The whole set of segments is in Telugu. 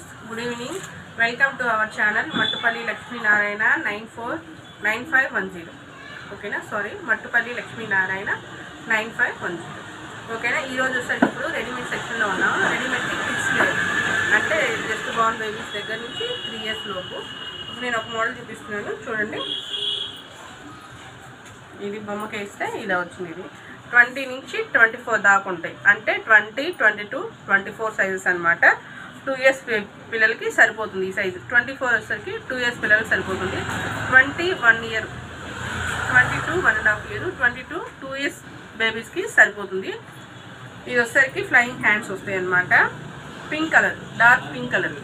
Friends, good evening. Welcome to our channel Mattupalli Lakshminarayana 949510. ఓకేనా, సారీ, మట్టుపల్లి లక్ష్మీనారాయణ 9510. ఓకేనా. ఈరోజు వచ్చేసరికి ఇప్పుడు రెడీమేడ్ సెక్షన్లో ఉన్నాము. రెడీమేడ్కి కిడ్స్ వేర్ అంటే జస్ట్ బార్న్ బేబీస్ దగ్గర నుంచి 3 years లోపు. నేను ఒక మోడల్ చూపిస్తున్నాను, చూడండి. ఇది బొమ్మకి వేస్తే ఇలా వచ్చింది. ఇది 20 నుంచి 24 దాకా ఉంటాయి. అంటే 20, 22, 24 సైజెస్ అనమాట. 2 years పిల్లలకి సరిపోతుంది ఈ సైజు. 24 వచ్చేసరికి 2 years పిల్లలకి సరిపోతుంది. 20 1 year, 22 1.5 year, 22 2 years బేబీస్కి సరిపోతుంది. ఇది వచ్చేసరికి ఫ్లయింగ్ హ్యాండ్స్ వస్తాయి అన్నమాట. Pink colour, dark pink colour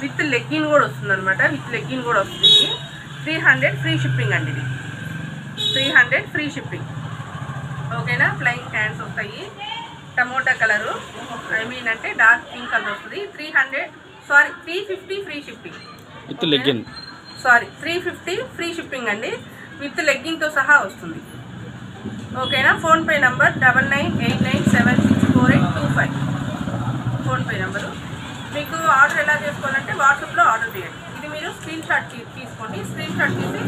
with legging కూడా వస్తుంది అనమాట. విత్ లెగ్గిన్ కూడా వస్తుంది. 300 ఫ్రీ షిప్పింగ్ అండి. ఇది 300 ఫ్రీ షిప్పింగ్. ఓకేనా. ఫ్లయింగ్ హ్యాండ్స్ వస్తాయి. టమోటా కలరు, అంటే డార్క్ పింక్ కలర్ వస్తుంది. 350 free shipping with legging. 350 free shipping అండి. విత్ లెగ్గింగ్తో సహా వస్తుంది. ఓకేనా. PhonePe number 9989764825 PhonePe number. మీకు ఆర్డర్ ఎలా చేసుకోవాలంటే వాట్సాప్లో ఆర్డర్ చేయండి. ఇది మీరు స్క్రీన్ షాట్ తీసుకోండి. స్క్రీన్ షాట్ తీసి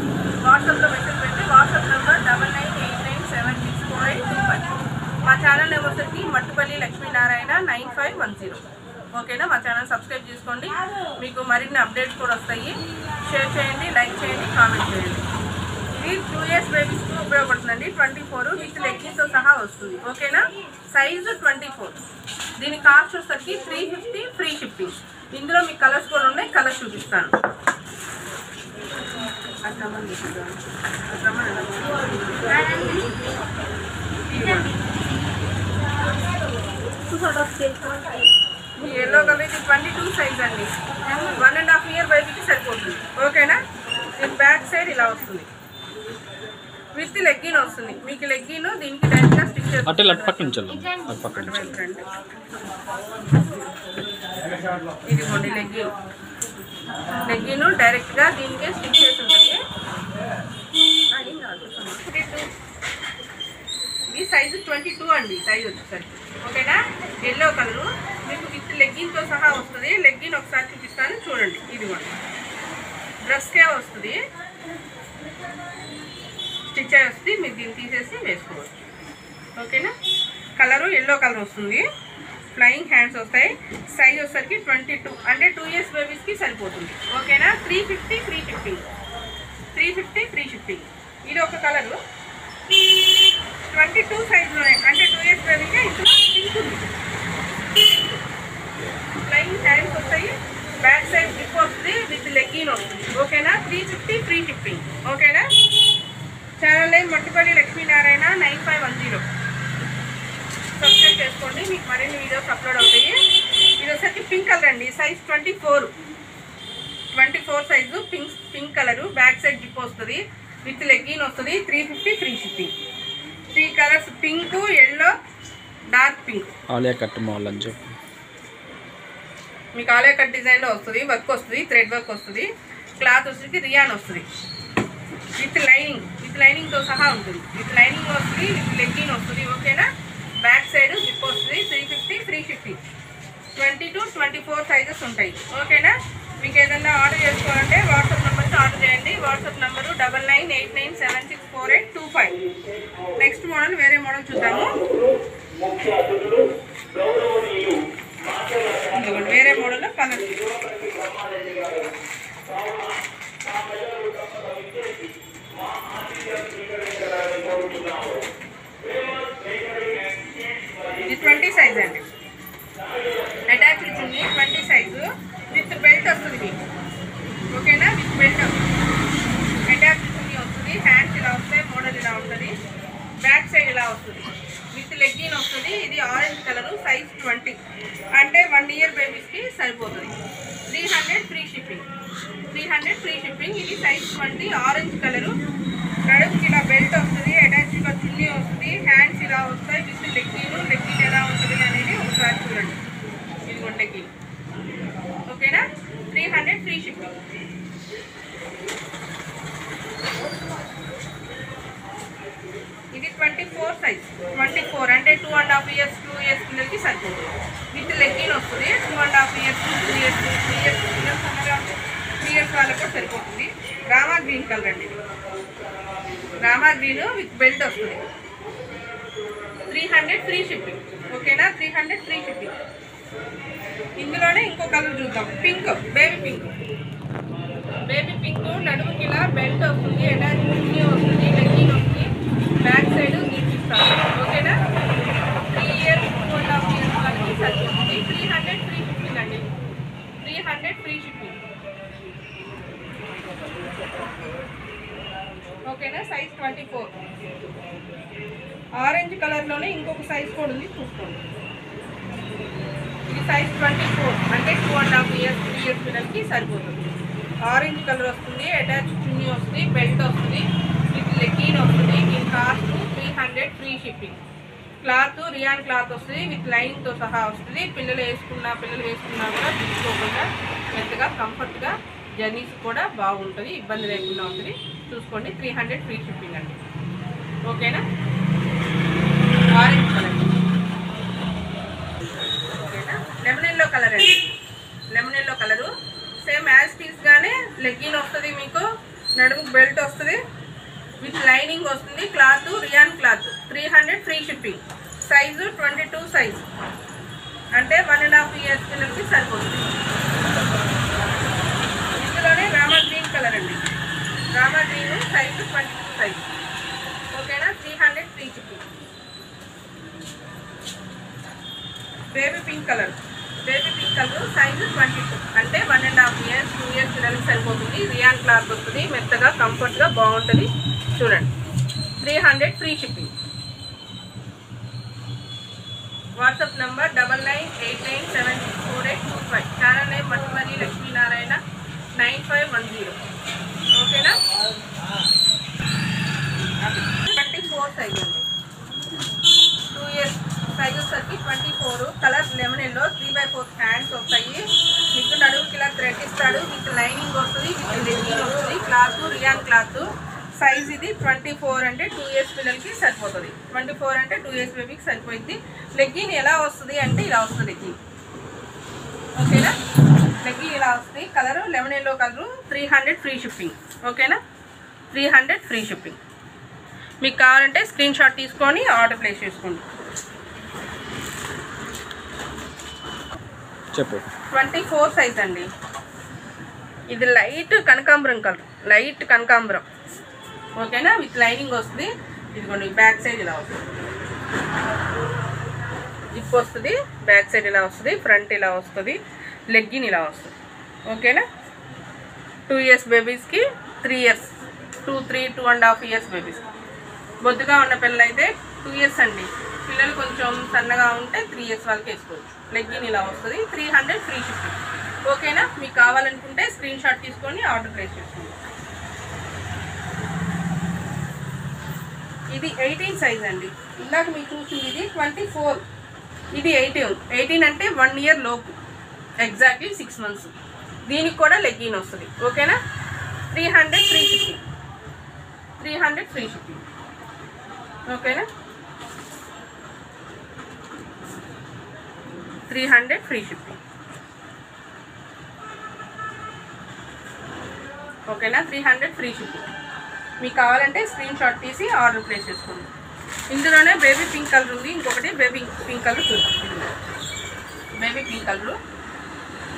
వాట్సాప్లో మెసేజ్ పెట్టి వాట్సాప్ నెంబర్ 9989764825. మా ఛానల్ నెంబర్ వచ్చి మట్టుపల్లి లక్ష్మీనారాయణ 9510. ఓకేనా. మా ఛానల్ సబ్స్క్రైబ్ చేసుకోండి. మీకు మరిన్ని అప్డేట్స్ కూడా వస్తాయి. షేర్ చేయండి, లైక్ చేయండి, కామెంట్ చేయండి. ఇది 2 years బేబీస్కి ఉపయోగపడుతుందండి. 24 విత్ లెగ్గింగ్తో సహా వస్తుంది. ఓకేనా. సైజు 24. దీని కాస్ట్ వచ్చేసరికి 350 ఫ్రీ షిప్పింగ్. ఇందులో మీకు కలర్స్ కూడా ఉన్నాయి, కలర్స్ చూపిస్తాను. ఎల్లో కలర్ ఇది 22 సైజ్ అండి. 1.5 year బేబీకి సరిపోతుంది. ఓకేనా. దీని బ్యాక్ సైడ్ ఇలా వస్తుంది. విత్ లెగ్గిన్ వస్తుంది. మీకు లెగ్గిన్ దీనికి డైరెక్ట్గా స్టిచ్ చేస్తుంది. ఇదిగోండి లెగ్గిన్. లెగ్గిన్ డైరెక్ట్గా దీనికి స్టిచ్ చేసి ఉంటుంది. ఇది సైజు 22 అండి. సైజ్ వచ్చేసరికి. ఓకేనా. ఎల్లో కలరు మీకు విత్ లెగ్గిన్తో సహా వస్తుంది. లెగ్గిన్ ఒకసారి చూపిస్తాను, చూడండి. ఇదిగోండి డ్రెస్కే వస్తుంది. స్టిచ్ అయి వస్తుంది. మీరు దీన్ని తీసేసి వేసుకోవచ్చు. ఓకేనా. కలరు ఎల్లో కలర్ వస్తుంది. ఫ్లయింగ్ హ్యాండ్స్ వస్తాయి. సైజ్ వచ్చేసరికి 22 అంటే 2 years బేబీస్కి సరిపోతుంది. ఓకేనా. 350 ఫ్రీ షిప్పింగ్. 350 free shipping. ఇది ఒక కలరు 22 సైజులోనే అంటే 2 years బేబీకి ఇందులో పింక్ ఉంది. ఫ్లయింగ్ హ్యాండ్స్ వస్తాయి. బ్యాక్ సైడ్ జిప్ వస్తుంది. విత్ లెగ్గిన్ వస్తుంది. ఓకేనా. 350 ఫ్రీ షిప్పింగ్. ఓకేనా. Channel name Mattupalli Lakshminarayana 9510. Subscribe చేసుకోండి. మీకు మరిన్ని వీడియోస్ అప్లోడ్ అవుతాయి. ఇది వచ్చేసి పింక్ కలర్ అండి. Size 24 size pink colour. Back side zip వస్తుంది. విత్ లెగ్గిన్ వస్తుంది. 350 free shipping. 3 colours pink, yellow, dark pink. Alia cut model అని చెప్పి మీకు ఆలియా కట్ డిజైన్లో వస్తుంది. వర్క్ వస్తుంది, థ్రెడ్ వర్క్ వస్తుంది. క్లాత్ వచ్చేసి రియాన్ వస్తుంది. విత్ లైనింగ్తో సహా ఉంటుంది. విత్ లైనింగ్ వస్తుంది, విత్ లెగ్గిన్ వస్తుంది. ఓకేనా. బ్యాక్ సైడ్ జిప్ వస్తుంది. 350 ఫ్రీ షిప్పింగ్. 22, 24 సైజెస్ ఉంటాయి. ఓకేనా. మీకు ఏదైనా ఆర్డర్ చేసుకోవాలంటే వాట్సాప్ నెంబర్కి ఆర్డర్ చేయండి. WhatsApp number 9989764825. నెక్స్ట్ మోడల్ వేరే మోడల్ చూద్దాము. వేరే మోడల్ కలర్ ఇది 20 సైజ్ అండి. అటాచ్ ఉంది. 20 సైజు విత్ బెల్ట్ వస్తుంది మీకు. ఓకేనా. విత్ బెల్ట్ వస్తుంది. అటాచ్ వస్తుంది. హ్యాండ్స్ ఇలా వస్తాయి. మోడల్ ఇలా ఉంటుంది. బ్యాక్ సైడ్ ఇలా వస్తుంది. విత్ లెగ్గిన్ వస్తుంది. ఇది ఆరెంజ్ కలరు. సైజ్ 20 అంటే 1 year బేబీస్కి సరిపోతుంది. 300 ఫ్రీ షిప్పింగ్. 300 free shipping. ఇది సైజ్ 20 ఆరెంజ్ కలరు. నడుపుకి ఇలా బెల్ట్ వస్తుంది. అటాచ్గా చున్నీ వస్తుంది. హ్యాండ్స్ ఇలా వస్తాయి. విత్ లెగ్గిన్ ఎలా ఉంటుంది అనేది ఒకసారి చూడండి. ఇదిగోండి లెగ్గిన్. ఓకేనా. 300 ఫ్రీ షిప్పింగ్. ఇది 24 సైజ్. 24 అంటే 2.5 years 2 years పిల్లలకి సరిపోతుంది. విత్ లెగ్గిన్ వస్తుంది. 2.5 years 2 years సరిపోతుంది. రామా గ్రీన్ కలర్ అండి, రామా గ్రీన్ విత్ బెల్ట్ వస్తుంది. 300 ఫ్రీ షిప్పింగ్. ఓకేనా, 300 ఫ్రీ షిప్పింగ్. ఇందులోనే ఇంకో కలర్ చూద్దాం, pink, baby pink. Baby pink నడుముకి ఇలా బెల్ట్ వస్తుంది, అటాచ్మెంట్ వస్తుంది, లెగ్గింగ్ వస్తుంది, బ్యాక్ సైడ్ చూపిస్తాను. ఓకేనా, 3 ఇయర్స్ 2.5 ఇయర్స్ వాళ్ళకి సరిపోతుంది. 300 ఫ్రీ షిప్పింగ్ అండి, 300 ఫ్రీ షిప్పింగ్. ఓకేనా, సైజ్ 24. ఆరెంజ్ కలర్లోనే ఇంకొక సైజ్ కూడా ఉంది, చూసుకోండి. ఇది సైజ్ 24, అంటే 2.5 ఇయర్స్ 3 ఇయర్స్ పిల్లలకి సరిపోతుంది. ఆరెంజ్ కలర్ వస్తుంది, అటాచ్ చున్నీ వస్తుంది, బెల్ట్ వస్తుంది, విత్ లెగ్గిన్ వస్తుంది. దీని cost 300 free shipping. Cloth rayon cloth వస్తుంది, విత్ లైనింగ్తో సహా వస్తుంది. పిల్లలు వేసుకున్నా కూడా తీసుకోకుండా మెత్తగా కంఫర్ట్గా జర్నీస్ కూడా బాగుంటుంది, ఇబ్బంది లేకుండా ఉంటుంది. చూసుకోండి, 300 ఫ్రీ షిప్పింగ్ అండి. ఓకేనా, ఆరెంజ్ కలర్. ఓకేనా, లెమన్ ఎల్లో కలర్ అండి, lemon yellow colour. Same as టీస్గానే లెగ్గిన్ వస్తుంది, మీకు నడుముకు బెల్ట్ వస్తుంది, విత్ లైనింగ్ వస్తుంది. Cloth rayon cloth. 300 free shipping. Size 22 size, అంటే 1.5 ఇయర్స్ పిల్లలకి సరిపోతుంది. ఇందులోనే రామా గ్రీన్ కలర్ అండి, రామా గ్రీన్ సైజు 22 సైజు. ఓకేనా, 300 free shipping. Baby pink colour, baby pink colour size 22, అంటే 1.5 ఇయర్స్ 2 ఇయర్స్ పిల్లలకి సరిపోతుంది. రియాన్ క్లాత్ వస్తుంది, మెత్తగా కంఫర్ట్గా బాగుంటుంది. చూడండి, 300 free shipping. WhatsApp number 9989764825. Channel name Mattumalli Lakshminarayana 9510. ఓకేనా, 24 సైజ్ అండి, 2 ఇయర్స్ సైజ్ వచ్చేసరికి 24. కలర్ లెమన్ ఎల్లో, 3/4 హ్యాండ్స్ వస్తాయి. మీకు నడుముకి ఇలా థ్రెడ్ ఇస్తాడు, విత్ లైనింగ్ వస్తుంది, విత్ లెగ్గింగ్ వస్తుంది. Cloth rayon cloth. సైజ్ ఇది 24, అంటే 2 ఇయర్స్ పిల్లలకి సరిపోతుంది. 24 అంటే 2 ఇయర్స్ బేబీకి సరిపోయింది. లెగ్గిన్ ఎలా వస్తుంది అంటే ఇలా వస్తుంది లెగ్గిన్. ఓకేనా, లెగ్గిన్ ఇలా వస్తుంది. Colour lemon yellow colour. 300 free shipping. ఓకేనా, 300 ఫ్రీ షిప్పింగ్. మీకు కావాలంటే స్క్రీన్ షాట్ తీసుకొని ఆర్డర్ ప్లేస్ చేసుకోండి. చెప్పు, 24 సైజ్ అండి. ఇది లైట్ కనకాంబరం కలర్, లైట్ కనకాంబరం. ఓకేనా, విత్ లైనింగ్ వస్తుంది. ఇదిగోండి, బ్యాక్ సైడ్ ఇలా వస్తుంది, జిప్ వస్తుంది, బ్యాక్ సైడ్ ఇలా వస్తుంది, ఫ్రంట్ ఇలా వస్తుంది, లెగ్గిన్ ఇలా వస్తుంది. ఓకేనా, 2 ఇయర్స్ బేబీస్కి, 3 ఇయర్స్ 2.5 ఇయర్స్ బేబీస్కి. బొద్దుగా ఉన్న పిల్లలు అయితే 2 ఇయర్స్ అండి. పిల్లలు కొంచెం సన్నగా ఉంటే 3 ఇయర్స్ వాళ్ళకి వేసుకోవచ్చు. లెగ్గిన్ ఇలా వస్తుంది. 300 ఫ్రీ షిప్పింగ్. ఓకేనా, మీకు కావాలనుకుంటే స్క్రీన్ షాట్ తీసుకొని ఆర్డర్ ప్లేస్ చేసుకోండి. ఇది 18 సైజ్ అండి. ఇందాక మీకు చూసింది ఇది 24, ఇది 18 అంటే 1 ఇయర్ లోపు, ఎగ్జాక్ట్లీ 6 మంత్స్. దీనికి కూడా లెగ్గిన్ వస్తుంది. ఓకేనా, 300 ఫ్రీ షిప్పింగ్. 300 free shipping. ఓకేనా, 300 ఫ్రీ షిప్పింగ్. ఓకేనా, 300 ఫ్రీ షిప్పింగ్. మీకు కావాలంటే స్క్రీన్ షాట్ తీసి ఆర్డర్ ప్లేస్ చేసుకోండి. ఇందులోనే బేబీ పింక్ కలర్ ఉంది, ఇంకొకటి బేబీ పింక్ కలర్ చూద్దాం. Baby pink colour.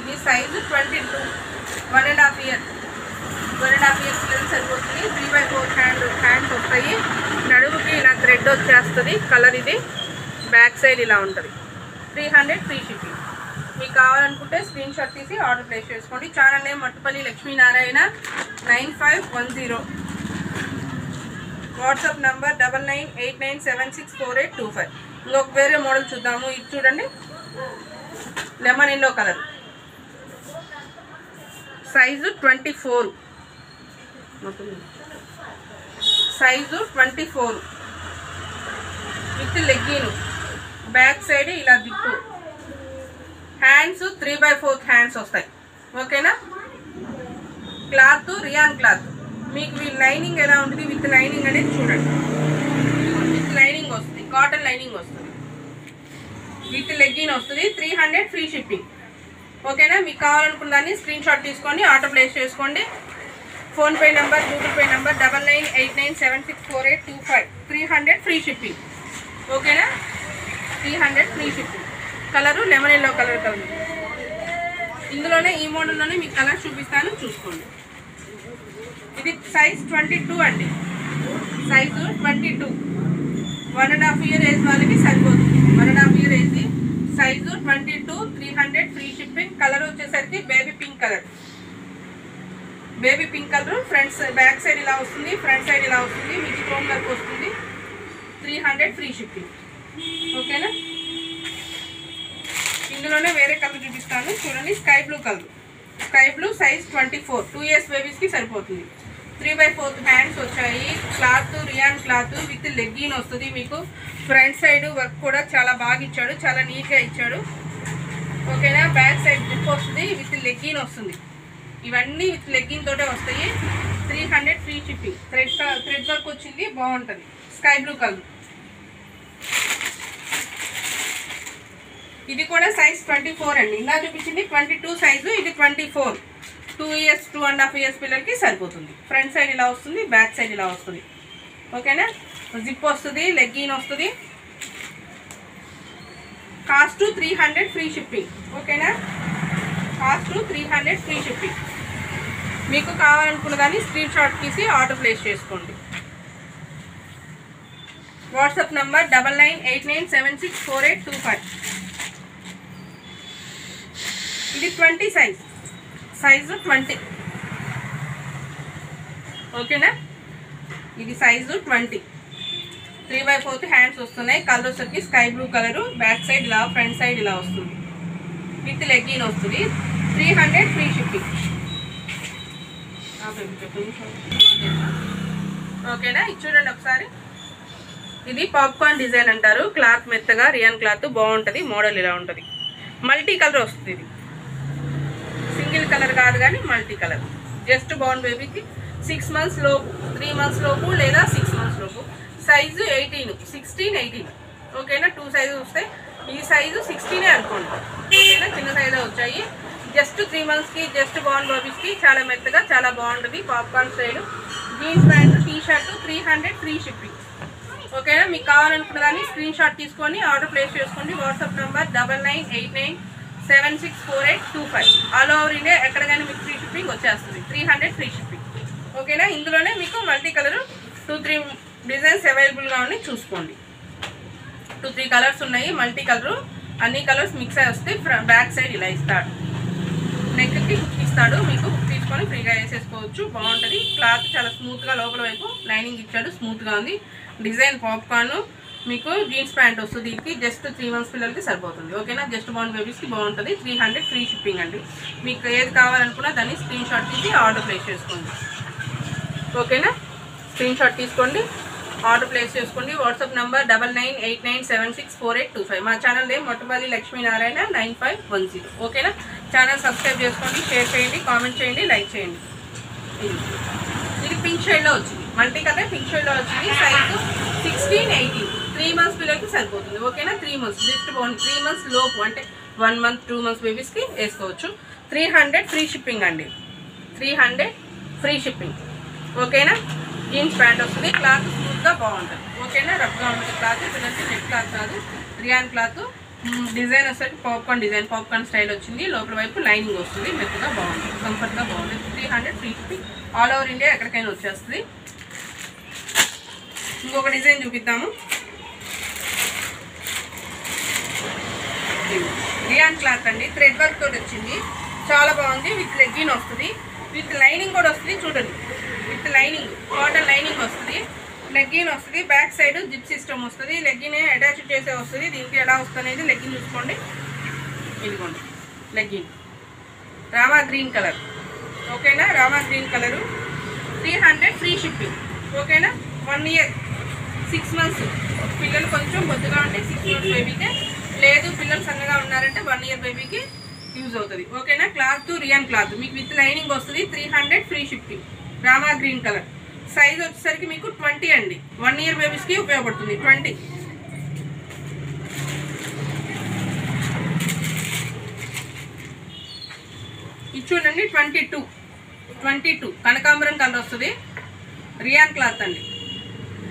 ఇది సైజు 22, 1.5 ఇయర్స్. 1.5 ఇయర్స్ పిల్లలు సరిపోతుంది. 3/4 హ్యాండ్స్ వస్తాయి. నడుముకి ఇలా థ్రెడ్ వచ్చేస్తుంది. కలర్ ఇది, బ్యాక్ సైడ్ ఇలా ఉంటుంది. 300 ఫ్రీ షిప్పింగ్. మీకు కావాలనుకుంటే స్క్రీన్ షాట్ తీసి ఆర్డర్ ప్లేస్ చేసుకోండి. Channel name Mattupalli Lakshminarayana 9510. WhatsApp number 9989764825. ఇంకొక వేరే మోడల్ చూద్దాము. ఇది చూడండి, lemon yellow colour. Size 24, size 24 with legging, back side ఇలా జిప్పు, హ్యాండ్స్ 3/4 హ్యాండ్స్ వస్తాయి. ఓకేనా, క్లాత్ రియాన్ క్లాత్. మీకు లైనింగ్ ఎలా ఉంటుంది, విత్ లైనింగ్ అనేది చూడండి, విత్ లైనింగ్ వస్తుంది, కాటన్ లైనింగ్ వస్తుంది, విత్ లెగ్గిన్ వస్తుంది. 300 ఫ్రీ షిప్పింగ్. ఓకేనా, మీకు కావాలనుకున్న దాన్ని స్క్రీన్ షాట్ తీసుకొని ఆర్డర్ ప్లేస్ చేసుకోండి. PhonePe number, Google pay number 9989764825. 300 free shipping. ఓకేనా? 300 free shipping. Colour lemon yellow colour. ఇందులోనే ఈ మోడల్లోనే మీకు కలర్ చూపిస్తాను, చూసుకోండి. ఇది సైజ్ 22 అండి. సైజు 22. 1.5 ఇయర్ ఏజ్ వాళ్ళకి సరిపోతుంది. 1.5 year age. Size 22. 300 free shipping. Colour వచ్చేసరికి baby pink colour. Baby pink colour. Front back side ఇలా వస్తుంది, ఫ్రంట్ సైడ్ ఇలా వస్తుంది, మీకు స్టోన్ వర్క్ వస్తుంది. 300 ఫ్రీ షిప్పింగ్. ఓకేనా? ఇందులోనే వేరే కలర్ చూపిస్తాను, చూడండి. Sky blue colour. Sky blue size 24. 2 years బేబీస్కి సరిపోతుంది. 3/4 హ్యాండ్స్ వచ్చాయి. Cloth rayon cloth with legging వస్తుంది. మీకు ఫ్రంట్ సైడ్ వర్క్ కూడా చాలా బాగా ఇచ్చాడు, చాలా నీట్గా ఇచ్చాడు. ఓకేనా? బ్యాక్ సైడ్ జిప్ వస్తుంది, విత్ లెగ్గిన్ వస్తుంది. ఇవన్నీ విత్ లెగ్గిన్ తోటే వస్తాయి. 300 ఫ్రీ షిప్పింగ్. థ్రెడ్ వర్క్ వచ్చింది, బాగుంటుంది. Sky blue colour. ఇది కూడా సైజ్ 24 అండి. ఇందా చూపించింది 22 సైజు, ఇది 24. 2 ఇయర్స్ 2.5 ఇయర్స్ పిల్లలకి సరిపోతుంది. ఫ్రంట్ సైడ్ ఇలా వస్తుంది, బ్యాక్ సైడ్ ఇలా వస్తుంది. ఓకేనా? జిప్ వస్తుంది, లెగ్గిన్ వస్తుంది. Cost 300 free shipping. ఓకేనా? Cost 300 free shipping. మీకు కావాలనుకున్న దాన్ని స్క్రీన్ షాట్ తీసి ఆర్డర్ ప్లేస్ చేసుకోండి. WhatsApp number 9989764825. ఇది 20 సైజ్. సైజు 20. ఓకేనా? ఇది సైజు 20. 3/4 హ్యాండ్స్ వస్తున్నాయి. కలర్ వచ్చేసరికి sky blue colour. Back side ఇలా, ఫ్రంట్ సైడ్ ఇలా వస్తుంది, విత్ లెగ్గిన్ వస్తుంది. 300 ఫ్రీ షిప్పింగ్. ఓకేనా? ఇది చూడండి ఒకసారి. ఇది పాప్కార్న్ డిజైన్ అంటారు. క్లాత్ మెత్తగా రియాన్ క్లాత్ బాగుంటుంది. మోడల్ ఇలా ఉంటుంది. మల్టీ కలర్ వస్తుంది. ఇది సింగిల్ కలర్ కాదు కానీ మల్టీ కలర్. జస్ట్ బోర్న్ బేబీకి 6 మంత్స్ లోపు, 3 మంత్స్ లోపు లేదా 6 మంత్స్ లోపు. సైజు 18, 16, 18. ఓకేనా? 2 సైజు వస్తాయి. ఈ సైజు 16 అనుకోండి. ఓకేనా? చిన్న సైజు వచ్చాయి. జస్ట్ 3 మంత్స్కి, జస్ట్ బోర్న్ బేబీస్కి చాలా మెత్తగా చాలా బాగుంటుంది. Popcorn style. Jeans pant, T shirt. 300 free shipping. ఓకేనా? మీకు కావాలనుకున్న దాన్ని స్క్రీన్ షాట్ తీసుకొని ఆర్డర్ ప్లేస్ చేసుకోండి. WhatsApp number 9989764825. All over India ఎక్కడికైనా మీకు ఫ్రీ షిప్పింగ్ వచ్చేస్తుంది. 300 ఫ్రీ షిప్పింగ్. ఓకేనా? ఇందులోనే మీకు మల్టీ కలర్ 2-3 డిజైన్స్ అవైలబుల్గా ఉన్నాయి, చూసుకోండి. 2-3 కలర్స్ ఉన్నాయి. మల్టీ కలరు అన్ని కలర్స్ మిక్స్ అయి వస్తే బ్యాక్ సైడ్ ఇలా ఇస్తాడు. నెక్కి హుక్ ఇస్తాడు. మీకు హుక్ తీసుకొని ఫ్రీగా వేసేసుకోవచ్చు. బాగుంటుంది. క్లాత్ చాలా స్మూత్గా, లోపల వైపు లైనింగ్ ఇచ్చాడు, స్మూత్గా ఉంది. Design popcorn. మీకు జీన్స్ ప్యాంట్ వస్తుంది. ఇది జస్ట్ 3 మంత్స్ పిల్లలకి సరిపోతుంది. ఓకేనా? జస్ట్ బోర్న్ బేబీస్కి బాగుంటుంది. 300 ఫ్రీ షిప్పింగ్ అండి. మీకు ఏది కావాలనుకున్నా దాన్ని స్క్రీన్ షాట్ తీసి ఆర్డర్ ప్లేస్ చేసుకోండి. ఓకేనా? స్క్రీన్ షాట్ తీసుకోండి, ఆర్డర్ ప్లేస్ చేసుకోండి. WhatsApp number 9989764825. మా ఛానల్ నేమ్ మొట్టపల్లి లక్ష్మీనారాయణ 9510. ఓకేనా? ఛానల్ సబ్స్క్రైబ్ చేసుకోండి, షేర్ చేయండి, కామెంట్ చేయండి, లైక్ చేయండి. ఇది పింక్ షేడ్లో వచ్చింది. మల్టీ కలర్ పింక్ షేడ్లో వచ్చింది. సైజు 16, 18. 3 మంత్స్ పిల్లలకి సరిపోతుంది. ఓకేనా? 3 మంత్స్ జస్ట్ బాగుంది. 3 మంత్స్ లోపు అంటే 1 మంత్ 2 మంత్స్ బేబీస్కి వేసుకోవచ్చు. 300 ఫ్రీ షిప్పింగ్ అండి. 300 ఫ్రీ షిప్పింగ్. ఓకేనా? జీన్స్ ప్యాంట్ వస్తుంది. క్లాత్ స్మూత్గా బాగుంటుంది. ఓకేనా? రఫ్గా ఉంటుంది క్లాత్. పిల్లలకి నెట్ క్లాత్ కాదు, రియాన్ క్లాత్. డిజైన్ వస్తుంది పాప్కార్న్ డిజైన్. పాప్కార్న్ స్టైల్ వచ్చింది. లోపల వైపు లైనింగ్ వస్తుంది. మెత్తగా బాగుంటుంది, కంఫర్ట్గా బాగుంటుంది. 300 free shipping. All over India ఎక్కడికైనా వచ్చేస్తుంది. ఇంకొక డిజైన్ చూపిద్దాము. రియాన్ క్లాత్ అండి. థ్రెడ్ వర్క్ తోటి వచ్చింది. చాలా బాగుంది. విత్ లెగ్గిన్ వస్తుంది, విత్ లైనింగ్ కూడా వస్తుంది. చూడండి, విత్ లైనింగ్, కాటన్ లైనింగ్ వస్తుంది, లెగ్గిన్ వస్తుంది. బ్యాక్ సైడ్ జిప్ సిస్టమ్ వస్తుంది. లెగ్గిన్ అటాచ్ చేసే వస్తుంది. దీనికి ఎలా వస్తుంది అనేది లెగ్గిన్ చూసుకోండి. ఇదిగోండి లెగ్గిన్. Rama green colour. ఓకేనా? Rama green colour. 300 free shipping. ఓకేనా? 1 ఇయర్ 6 మంత్స్ పిల్లలు కొంచెం బొద్దుగా ఉంటే 6 మంత్స్ బేబీకే, లేదు పిల్లలు సన్నగా ఉన్నారంటే 1 ఇయర్ బేబీకి యూజ్ అవుతుంది. ఓకేనా? క్లాత్ రియాన్ క్లాత్ మీకు విత్ లైనింగ్ వస్తుంది. 300 free shipping. Rama green colour. Size వచ్చేసరికి మీకు 20 అండి. 1 ఇయర్ బేబీస్కి ఉపయోగపడుతుంది. 20. ఇది చూడండి 22. 22 కనకాంబరం కలర్ వస్తుంది. రియాన్ క్లాత్ అండి.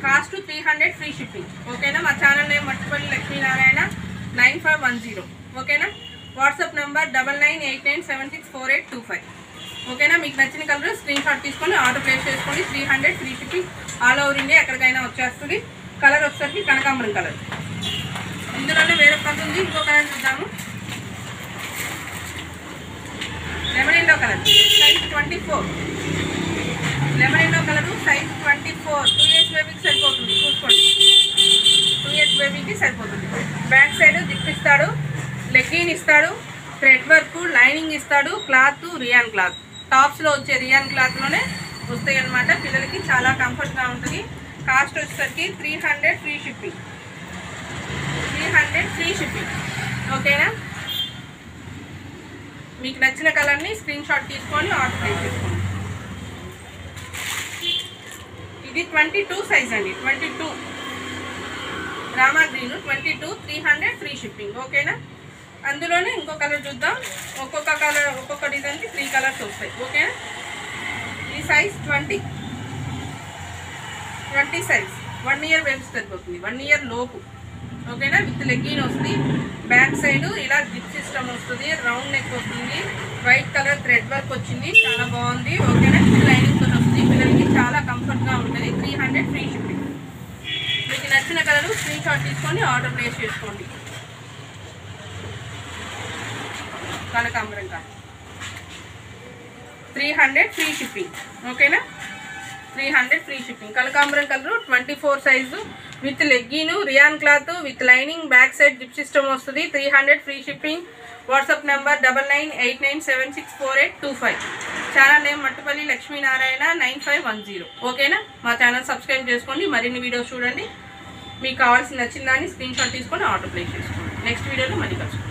Cost 300 free shipping. ఓకేనా. మా ఛానల్ నేమ్ మట్టిపల్లి లక్ష్మీనారాయణ 9510. ఓకేనా. WhatsApp number 9989764825. ఓకేనా. మీకు నచ్చిన కలర్ స్క్రీన్ షాట్ తీసుకొని ఆర్డర్ ప్లేస్ చేసుకోండి. 300 free shipping all over India ఎక్కడికైనా వచ్చేస్తుంది. కలర్ వచ్చేసరికి కనకాంబరం కలర్. ఇందులోనే వేరే కలర్ ఉంది. ఇంకో కలర్ చూద్దాము. Lemon yellow colour size 24. Lemon yellow colour size 24. 2 years బేబీకి సరిపోతుంది. చూసుకోండి, 2 years బేబీకి సరిపోతుంది. బ్యాక్ సైడ్ జిప్ ఇస్తాడు, లెగ్గిన్ ఇస్తాడు, థ్రెడ్ వర్క్, లైనింగ్ ఇస్తాడు. క్లాత్ రియాన్ క్లాత్, టాప్స్లో వచ్చే రియాన్ క్లాత్లోనే వస్తాయి అన్నమాట. పిల్లలకి చాలా కంఫర్ట్గా ఉంటుంది. కాస్ట్ వచ్చేసరికి 300 ఫ్రీ షిప్పింగ్. 300 free shipping. ఓకేనా. మీకు నచ్చిన కలర్ని స్క్రీన్ షాట్ తీసుకొని ఆర్డర్ ప్లేస్ చేసుకోండి. ఇది 22 సైజ్ అండి. 22 రామా గ్రీన్ 22 300 ఫ్రీ షిప్పింగ్. ఓకేనా. అందులోనే ఇంకో కలర్ చూద్దాం. ఒక్కొక్క కలర్ ఒక్కొక్క డిజైన్కి 3 కలర్స్ వస్తాయి. ఓకేనా. ఈ సైజ్ 20 సైజ్ 1 year బేబీస్ సరిపోతుంది. 1 year లోపు. ఓకేనా. విత్ లెగ్గిన్ వస్తుంది. బ్యాక్ సైడ్ ఇలా జిప్ సిస్టమ్ వస్తుంది. రౌండ్ నెక్ వస్తుంది. వైట్ కలర్ థ్రెడ్ వర్క్ వచ్చింది. చాలా బాగుంది. ఓకేనా. లైనింగ్తో వస్తుంది. పిల్లలకి చాలా కంఫర్ట్గా ఉంటుంది. 300 ఫ్రీ షిప్పింగ్. మీకు నచ్చిన కలర్ స్క్రీన్ షాట్ తీసుకొని ఆర్డర్ ప్లేస్ చేసుకోండి. కనకాంబరం కాదు 300 ఫ్రీ షిప్పింగ్. ఓకేనా. 300 ఫ్రీ షిప్పింగ్. కనకాంబరం colour 24 size with legging, rayon cloth with lining, back side zip system వస్తుంది. 300 free shipping. WhatsApp number 9989764825. Channel name Mattipalli Lakshminarayana 9510. ఓకేనా. మా ఛానల్ సబ్స్క్రైబ్ చేసుకోండి. మరిన్ని వీడియోస్ చూడండి. మీకు కావాల్సిన నచ్చిన దాన్ని స్క్రీన్ షాట్ తీసుకొని ఆర్డర్ ప్లేస్ చేసుకోండి. నెక్స్ట్ వీడియోలో మళ్ళీ కలుసుకుంటాం.